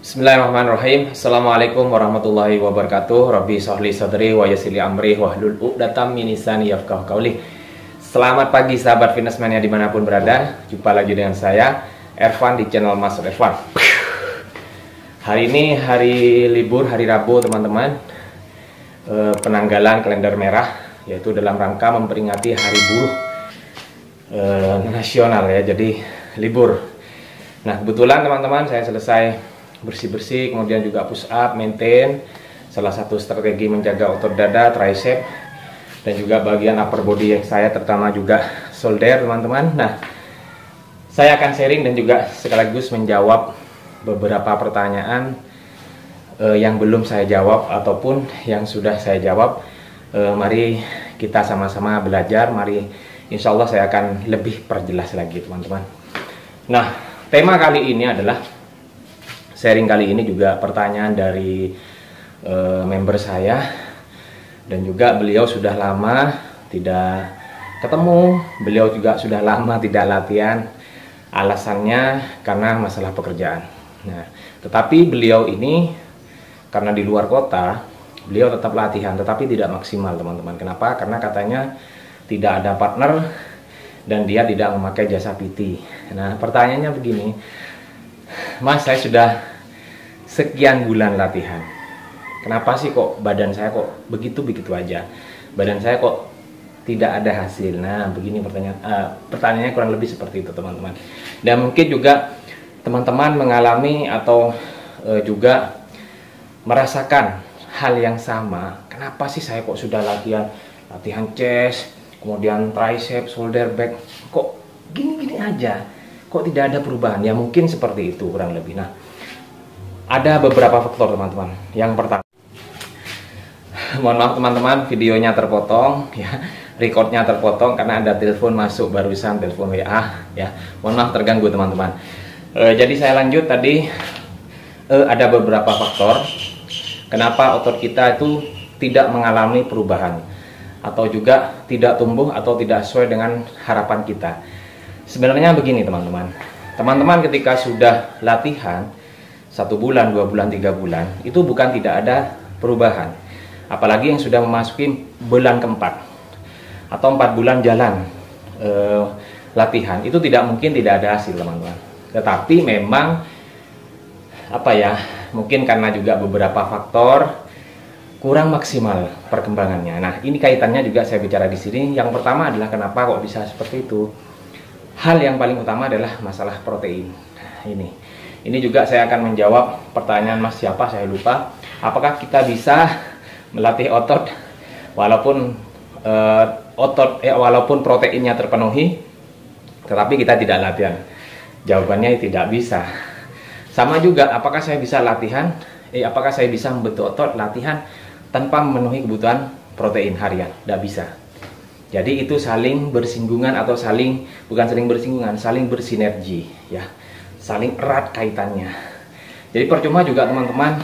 Bismillahirrahmanirrahim. Assalamualaikum warahmatullahi wabarakatuh. Rabbi sholli sadri wa yassir li amri wahlul 'uqdatam min lisani yafqahu qawli. Selamat pagi sahabat fitnessmania dimanapun berada. Jumpa lagi dengan saya Ervan di channel Mas Ervan. Hari ini hari libur, hari Rabu teman-teman. Penanggalan kalender merah, yaitu dalam rangka memperingati Hari Buruh nasional ya. Jadi libur. Nah kebetulan teman-teman saya selesai bersih-bersih, kemudian juga push up, maintain. Salah satu strategi menjaga otot dada, tricep, dan juga bagian upper body yang saya, terutama juga shoulder teman-teman. Nah, saya akan sharing dan juga sekaligus menjawab beberapa pertanyaan yang belum saya jawab ataupun yang sudah saya jawab. Mari kita sama-sama belajar. Mari, insya Allah saya akan lebih perjelas lagi teman-teman. Nah, tema kali ini adalah sharing kali ini juga pertanyaan dari member saya, dan juga beliau sudah lama tidak ketemu, beliau juga sudah lama tidak latihan, alasannya karena masalah pekerjaan. Nah, tetapi beliau ini karena di luar kota, beliau tetap latihan tetapi tidak maksimal teman-teman. Kenapa? Karena katanya tidak ada partner dan dia tidak memakai jasa PT. Nah, pertanyaannya begini, Mas, saya sudah sekian bulan latihan. Kenapa sih kok badan saya kok begitu-begitu aja? Badan saya kok tidak ada hasil? Nah, begini pertanyaannya kurang lebih seperti itu teman-teman. Dan mungkin juga teman-teman mengalami atau juga merasakan hal yang sama. Kenapa sih saya kok sudah latihan chest, kemudian tricep, shoulder, back, kok gini-gini aja? Kok tidak ada perubahan? Ya mungkin seperti itu kurang lebih. Nah, ada beberapa faktor teman-teman. Yang pertama, mohon maaf teman-teman, videonya terpotong ya, recordnya terpotong karena ada telepon masuk barusan, telepon WA ya. Mohon maaf terganggu teman-teman. Jadi saya lanjut tadi, ada beberapa faktor kenapa otot kita itu tidak mengalami perubahan atau juga tidak tumbuh atau tidak sesuai dengan harapan kita. Sebenarnya begini teman-teman, teman-teman ketika sudah latihan 1 bulan, 2 bulan, 3 bulan, itu bukan tidak ada perubahan. Apalagi yang sudah memasuki bulan keempat atau 4 bulan jalan latihan, itu tidak mungkin tidak ada hasil teman-teman. Tetapi memang mungkin karena juga beberapa faktor kurang maksimal perkembangannya. Nah, ini kaitannya juga saya bicara di sini. Yang pertama adalah kenapa kok bisa seperti itu. Hal yang paling utama adalah masalah protein. Ini juga saya akan menjawab pertanyaan Mas siapa, saya lupa. Apakah kita bisa melatih otot walaupun walaupun proteinnya terpenuhi, tetapi kita tidak latihan? Jawabannya tidak bisa. Sama juga, apakah saya bisa apakah saya bisa membentuk otot latihan tanpa memenuhi kebutuhan protein harian? Tidak bisa. Jadi itu saling bersinggungan atau saling bersinergi ya, saling erat kaitannya. Jadi percuma juga teman-teman,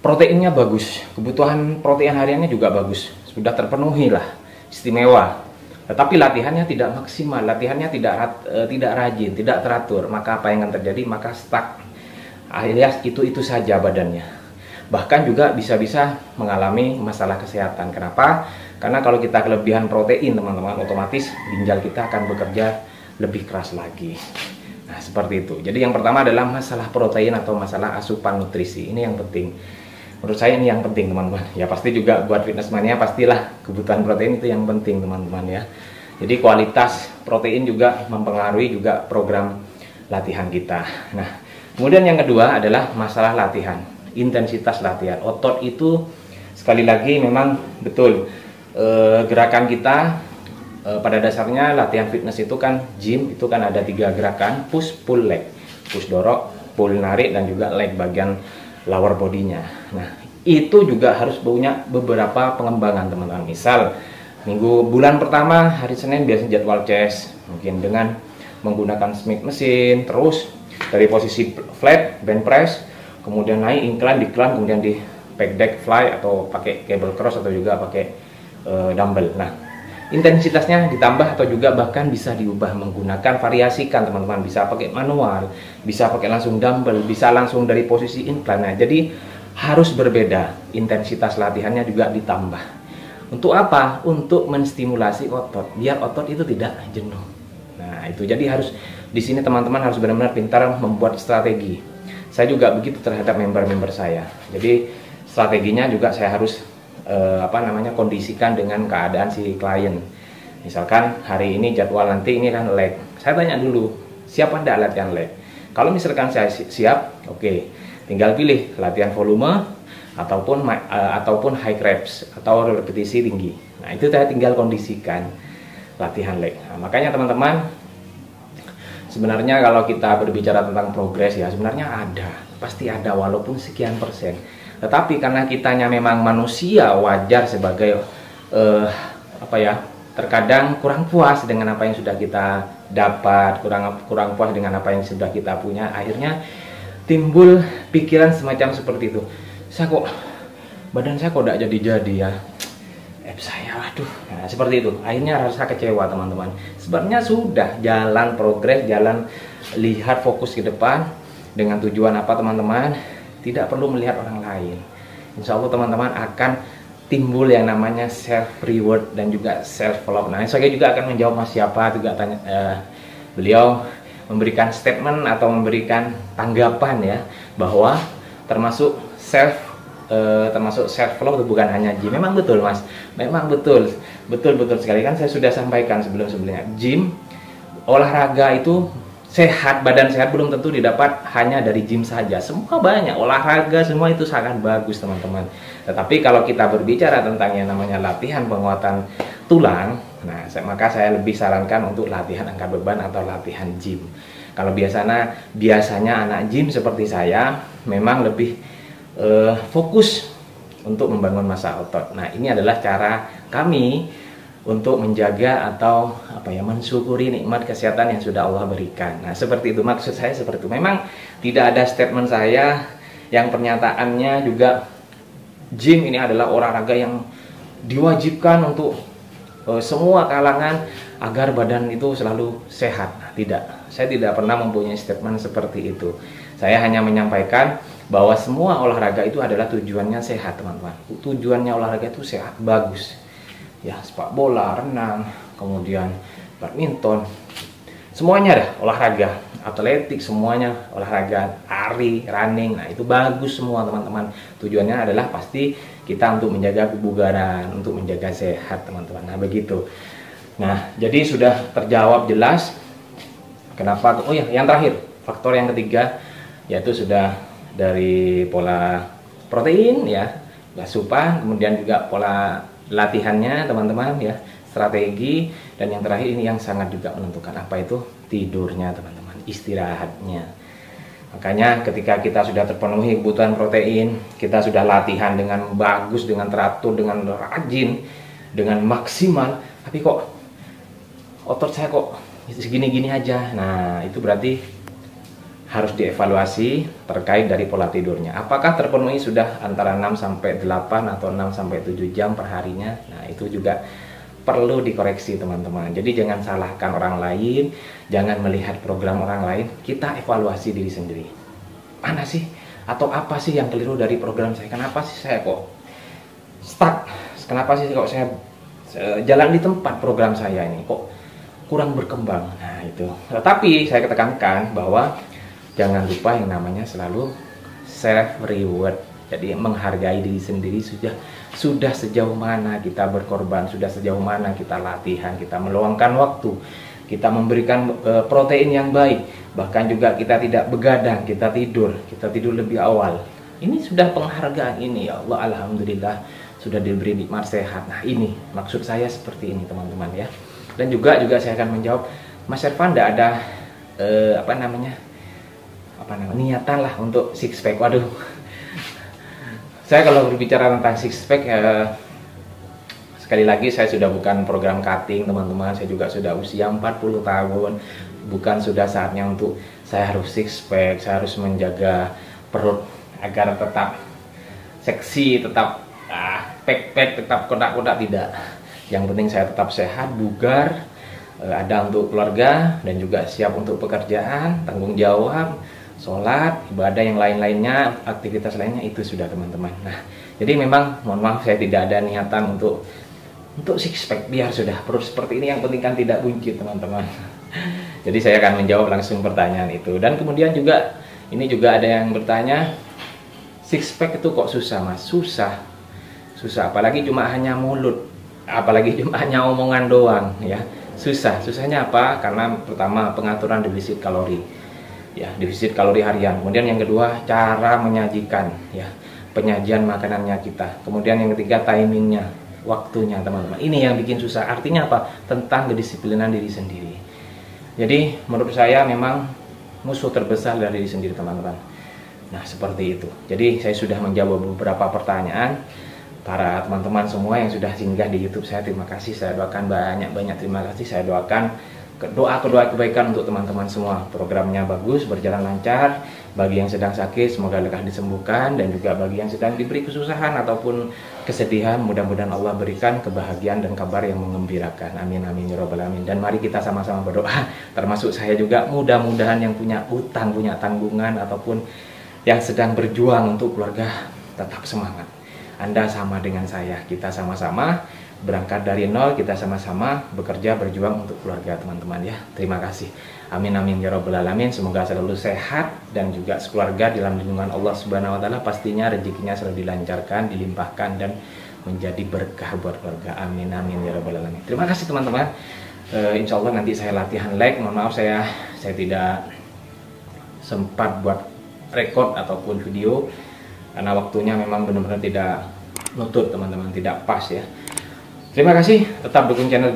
proteinnya bagus, kebutuhan protein hariannya juga bagus, sudah terpenuhi lah, istimewa. Tetapi latihannya tidak maksimal, latihannya tidak rajin, tidak teratur, maka apa yang akan terjadi? Maka stuck, alias itu saja badannya. Bahkan juga bisa-bisa mengalami masalah kesehatan. Kenapa? Karena kalau kita kelebihan protein teman-teman, otomatis ginjal kita akan bekerja lebih keras lagi. Nah seperti itu. Jadi yang pertama adalah masalah protein atau masalah asupan nutrisi. Ini yang penting. Menurut saya ini yang penting teman-teman. Ya pasti juga buat fitnessmania pastilah kebutuhan protein itu yang penting teman-teman ya. Jadi kualitas protein juga mempengaruhi juga program latihan kita. Nah kemudian yang kedua adalah masalah latihan, intensitas latihan. Otot itu sekali lagi memang betul. Gerakan kita pada dasarnya latihan fitness itu kan gym, itu kan ada 3 gerakan, push, pull, leg. Push dorong, pull narik, dan juga leg bagian lower bodinya. Nah itu juga harus punya beberapa pengembangan teman-teman. Misal bulan pertama hari Senin biasanya jadwal chest, mungkin dengan menggunakan Smith mesin, terus dari posisi flat bench press, kemudian naik incline, decline, kemudian di pec deck fly atau pakai cable cross atau juga pakai dumbbell. Nah intensitasnya ditambah atau juga bahkan bisa diubah menggunakan variasikan teman-teman, bisa pakai manual, bisa pakai langsung dumbbell, bisa langsung dari posisi incline. Nah, jadi harus berbeda, intensitas latihannya juga ditambah. Untuk apa? Untuk menstimulasi otot, biar otot itu tidak jenuh. Nah, itu jadi harus di sini teman-teman harus benar-benar pintar membuat strategi. Saya juga begitu terhadap member-member saya. Jadi strateginya juga saya harus kondisikan dengan keadaan si klien. Misalkan hari ini jadwal nanti ini kan leg, saya tanya dulu siap anda latihan leg. Kalau misalkan saya siap, oke, tinggal pilih latihan volume ataupun high reps atau repetisi tinggi. Nah, itu saya tinggal kondisikan latihan leg. Nah, makanya teman-teman, sebenarnya kalau kita berbicara tentang progres ya, sebenarnya pasti ada walaupun sekian persen. Tetapi karena kitanya memang manusia, wajar sebagai terkadang kurang puas dengan apa yang sudah kita dapat, kurang puas dengan apa yang sudah kita punya, akhirnya timbul pikiran semacam seperti itu. Badan saya kok tidak jadi ya, saya waduh. Nah, seperti itu, akhirnya rasa kecewa teman-teman. Sebenarnya sudah jalan progres, jalan lihat fokus ke depan dengan tujuan apa teman-teman. Tidak perlu melihat orang lain. Insya Allah teman-teman akan timbul yang namanya self reward dan juga self love. Nah, saya juga akan menjawab Mas siapa juga tanya, beliau memberikan statement atau memberikan tanggapan ya, bahwa termasuk self love itu bukan hanya gym. Memang betul Mas, memang betul sekali, kan saya sudah sampaikan sebelumnya, gym, olahraga itu sehat, badan sehat belum tentu didapat hanya dari gym saja. Semua banyak olahraga, semua itu sangat bagus teman-teman. Tetapi kalau kita berbicara tentang yang namanya latihan penguatan tulang, nah maka saya lebih sarankan untuk latihan angkat beban atau latihan gym. Kalau biasanya anak gym seperti saya memang lebih fokus untuk membangun massa otot. Nah, ini adalah cara kami untuk menjaga atau mensyukuri nikmat kesehatan yang sudah Allah berikan. Nah, seperti itu, maksud saya seperti itu. Memang tidak ada statement saya yang pernyataannya juga gym ini adalah olahraga yang diwajibkan untuk semua kalangan agar badan itu selalu sehat. Nah, tidak, saya tidak pernah mempunyai statement seperti itu. Saya hanya menyampaikan bahwa semua olahraga itu adalah tujuannya sehat teman-teman. Tujuannya olahraga itu sehat, bagus. Ya, sepak bola, renang, kemudian badminton, semuanya dah olahraga, atletik, semuanya olahraga, lari, running. Nah, itu bagus semua teman-teman. Tujuannya adalah pasti kita untuk menjaga kebugaran, untuk menjaga sehat teman-teman. Nah, begitu. Nah, jadi sudah terjawab jelas kenapa. Oh ya, yang terakhir, faktor yang ketiga yaitu sudah dari pola protein ya, asupan, kemudian juga pola latihannya teman-teman ya, strategi, dan yang terakhir ini yang sangat juga menentukan, apa itu? Tidurnya teman-teman, istirahatnya. Makanya ketika kita sudah terpenuhi kebutuhan protein, kita sudah latihan dengan bagus, dengan teratur, dengan rajin, dengan maksimal, tapi kok otot saya kok segini-gini aja. Nah, itu berarti harus dievaluasi terkait dari pola tidurnya. Apakah terpenuhi sudah antara 6 sampai 8 atau 6 sampai 7 jam per harinya? Nah, itu juga perlu dikoreksi teman-teman. Jadi jangan salahkan orang lain, jangan melihat program orang lain, kita evaluasi diri sendiri. Mana sih atau apa sih yang keliru dari program saya? Kenapa sih saya kok stuck? Kenapa sih kok saya jalan di tempat program saya ini kok kurang berkembang? Nah, itu. Tetapi saya ketekankan bahwa jangan lupa yang namanya selalu self reward. Jadi menghargai diri sendiri, sudah sejauh mana kita berkorban, sudah sejauh mana kita latihan, kita meluangkan waktu, kita memberikan protein yang baik, bahkan juga kita tidak begadang, kita tidur lebih awal. Ini sudah penghargaan ini, ya Allah, alhamdulillah sudah diberi nikmat sehat. Nah, ini maksud saya seperti ini teman-teman ya. Dan juga saya akan menjawab, Mas Ervan tidak ada niatan lah untuk six pack. Waduh, saya kalau berbicara tentang six pack sekali lagi saya sudah bukan program cutting teman-teman. Saya juga sudah usia 40 tahun, bukan sudah saatnya untuk saya harus six pack, saya harus menjaga perut agar tetap seksi, tetap pack-pack, tetap kodak-kodak. Tidak, Yang penting saya tetap sehat, bugar, ada untuk keluarga, dan juga siap untuk pekerjaan, tanggung jawab, sholat, ibadah yang lain-lainnya, aktivitas lainnya itu sudah teman-teman. Nah, jadi memang mohon maaf saya tidak ada niatan untuk six pack, biar sudah perut seperti ini, yang penting kan tidak buncit teman-teman. Jadi saya akan menjawab langsung pertanyaan itu. Dan kemudian juga ini juga ada yang bertanya, six pack itu kok susah Mas? Susah, apalagi cuma hanya mulut, apalagi cuma hanya omongan doang ya. Susahnya apa? Karena pertama pengaturan defisit kalori ya, defisit kalori harian. Kemudian yang kedua cara menyajikan ya, penyajian makanannya kita. Kemudian yang ketiga timingnya, waktunya teman-teman. Ini yang bikin susah. Artinya apa? Tentang kedisiplinan diri sendiri. Jadi menurut saya memang musuh terbesar dari diri sendiri teman-teman. Nah seperti itu. Jadi saya sudah menjawab beberapa pertanyaan para teman-teman semua yang sudah singgah di YouTube saya. Terima kasih, saya doakan banyak terima kasih. Saya doakan doa kebaikan untuk teman-teman semua. Programnya bagus, berjalan lancar. Bagi yang sedang sakit semoga lekas disembuhkan, dan juga bagi yang sedang diberi kesusahan ataupun kesedihan, mudah-mudahan Allah berikan kebahagiaan dan kabar yang menggembirakan. Amin amin ya rabbal alamin. Dan mari kita sama-sama berdoa, termasuk saya juga, mudah-mudahan yang punya utang, punya tanggungan, ataupun yang sedang berjuang untuk keluarga tetap semangat. Anda sama dengan saya, kita sama-sama berangkat dari nol, kita sama-sama bekerja berjuang untuk keluarga teman-teman ya. Terima kasih. Amin amin ya rabbal alamin. Semoga selalu sehat dan juga sekeluarga dalam lindungan Allah Subhanahu wa taala. Pastinya rezekinya selalu dilancarkan, dilimpahkan, dan menjadi berkah buat keluarga. Amin amin ya rabbal alamin. Terima kasih teman-teman. Insya Allah nanti saya latihan leg. Mohon maaf saya tidak sempat buat rekod ataupun video karena waktunya memang benar-benar tidak nutut teman-teman, tidak pas ya. Terima kasih, tetap dukung channel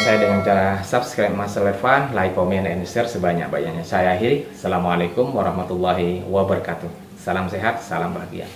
saya dengan cara subscribe Mas Irfan, like, comment, and share sebanyak-banyaknya. Saya akhiri, Assalamualaikum warahmatullahi wabarakatuh. Salam sehat, salam bahagia.